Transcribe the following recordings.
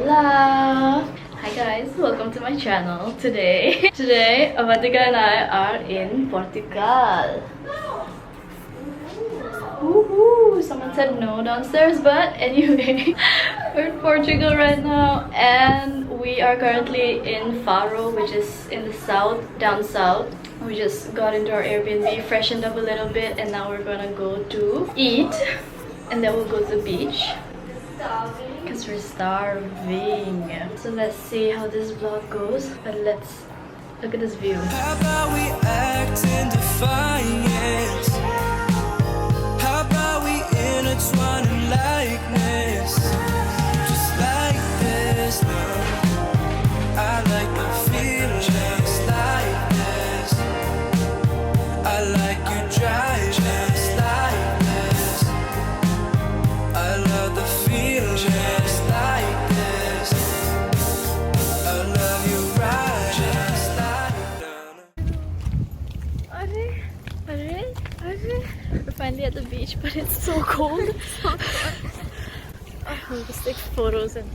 Hola! Hi guys, welcome to my channel. Today, Avantika and I are in Portugal. Woohoo! Someone said no downstairs, but anyway, we're in Portugal right now, and we are currently in Faro, which is in the south, down south. We just got into our Airbnb, freshened up a little bit, and now we're gonna go to eat, and then we'll go to the beach. Because we're starving. So let's see how this vlog goes, but let's look at this view. How about we act in defiance? How about we intertwine in likeness? Just like this now. I like my feeling just like this. I like you drive just like this. I love the feeling just like this. I love you right just like. We're finally at the beach, but it's so cold. We'll just take photos and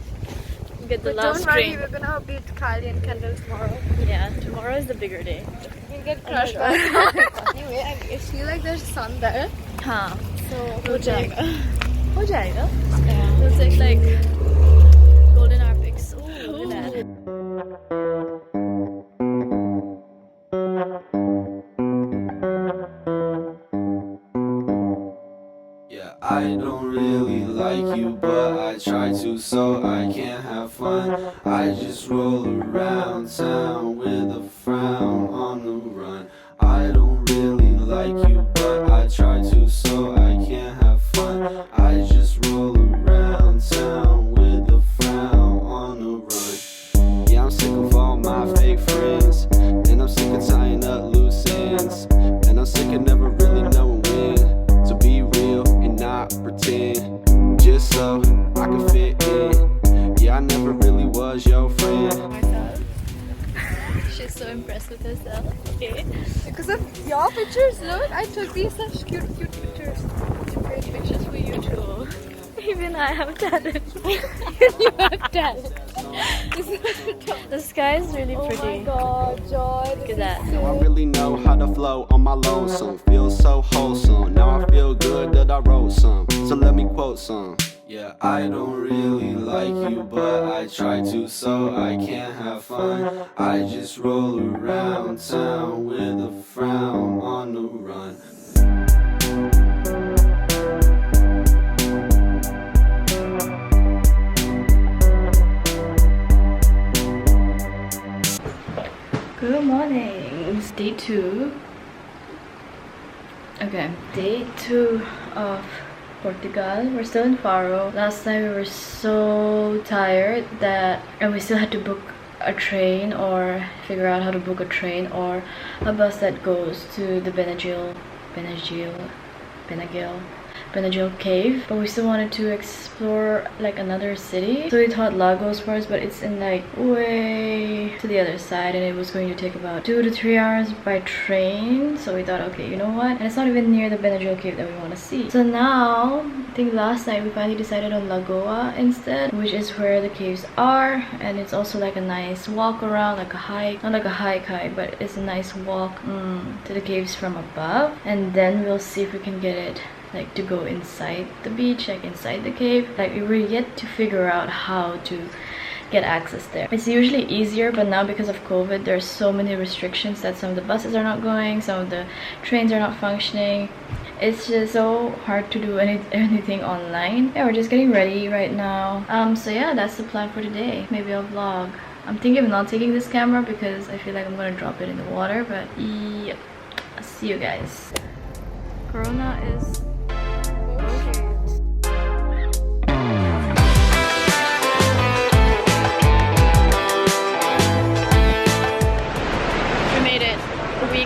get the last Don't worry, drink. we're gonna beat Kylie and Kendall tomorrow. Yeah, tomorrow is the bigger day. We'll get crushed by Anyway, I feel like there's sun there. Huh. So, Ho jayega. Ho jayega. yeah. We'll take like golden hour pics. Ooh, look at that. I don't really like you, but I try to so I can have fun. I just roll around town with a frown on the run. I don't really like you, but I try to so I can have fun. I just roll around town with a frown on the run. Yeah, I'm sick of all my fake friends, and I'm sick of tying up loose ends, and I'm sick of never really knowing when to be real and not pretend, just so I can fit in. Yeah, I never really was your friend. Myself. She's so impressed with herself. Okay. Because of your pictures, look, I took these such cute pictures. Great pictures for you too. Even I have talent. You have talent. The sky is really Oh pretty. my god, Joy. Look at that. Now I really know how to flow on my lonesome. Feels so wholesome. Now I feel good that I wrote some. So let me quote some. Yeah, I don't really like you, but I try to so I can have fun. I just roll around town with a frown on the run. Good morning. It's day 2. Okay, day 2 of Portugal. We're still in Faro. Last night we were so tired and we still had to book a train or figure out how to book a train or a bus that goes to the Benagil cave, but we still wanted to explore like another city, so we thought Lagos first, but it's in like way to the other side and it was going to take about 2 to 3 hours by train. So we thought, okay, you know what, and it's not even near the Benagil cave that we want to see. So now I think last night we finally decided on Lagoa instead, which is where the caves are, and it's also like a nice walk around, like a hike, not like a hike, but it's a nice walk to the caves from above, and then we'll see if we can get it like to go inside the beach, like inside the cave. Like we're yet to figure out how to get access there. It's usually easier, but now because of COVID there's so many restrictions that some of the buses are not going, some of the trains are not functioning. It's just so hard to do anything online. Yeah, we're just getting ready right now. So yeah, that's the plan for today. Maybe I'll vlog. I'm thinking of not taking this camera because I feel like I'm gonna drop it in the water, but yeah, I'll see you guys. Corona is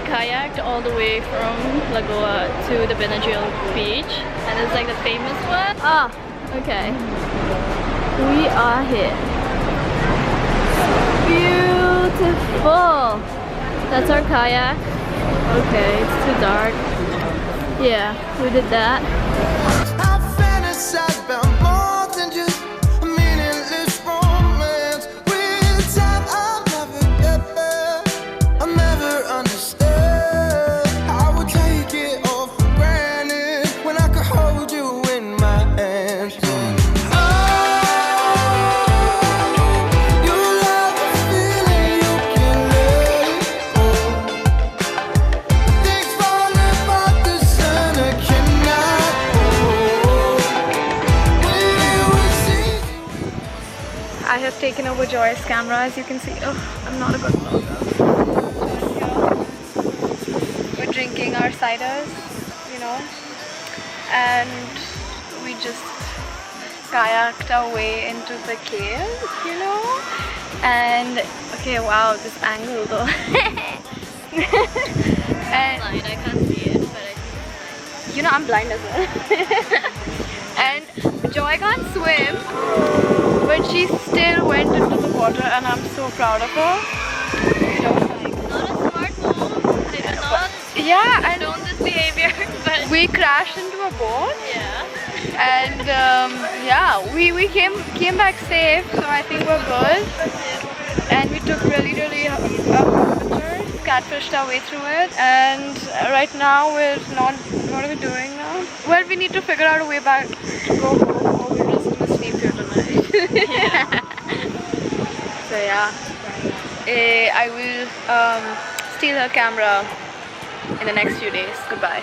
kayaked all the way from Lagoa to the Benagil beach, and it's like the famous one. Ah, okay. We are here. Beautiful. That's our kayak. Okay, it's too dark. Yeah, we did that. I fantasize about more than just a meaningless romance. I have taken over Joy's camera, as you can see. Oh, I'm not a good vlogger. We're drinking our ciders, you know, and we just kayaked our way into the cave, you know. And okay, wow, this angle though. And I can't see it, but you know, I'm blind as well. And Joy can't swim, but she still went into the water, and I'm so proud of her. You know, not a smart move. They did not yeah, and condone this behavior, but we crashed into a boat, yeah. and yeah, we came back safe, so I think we're good. And we took really pictures, catfished our way through it, and right now we're not. What are we doing now? Well, we need to figure out a way back to go home, or we're just gonna sleep here tonight. So yeah, I will steal her camera in the next few days. Goodbye.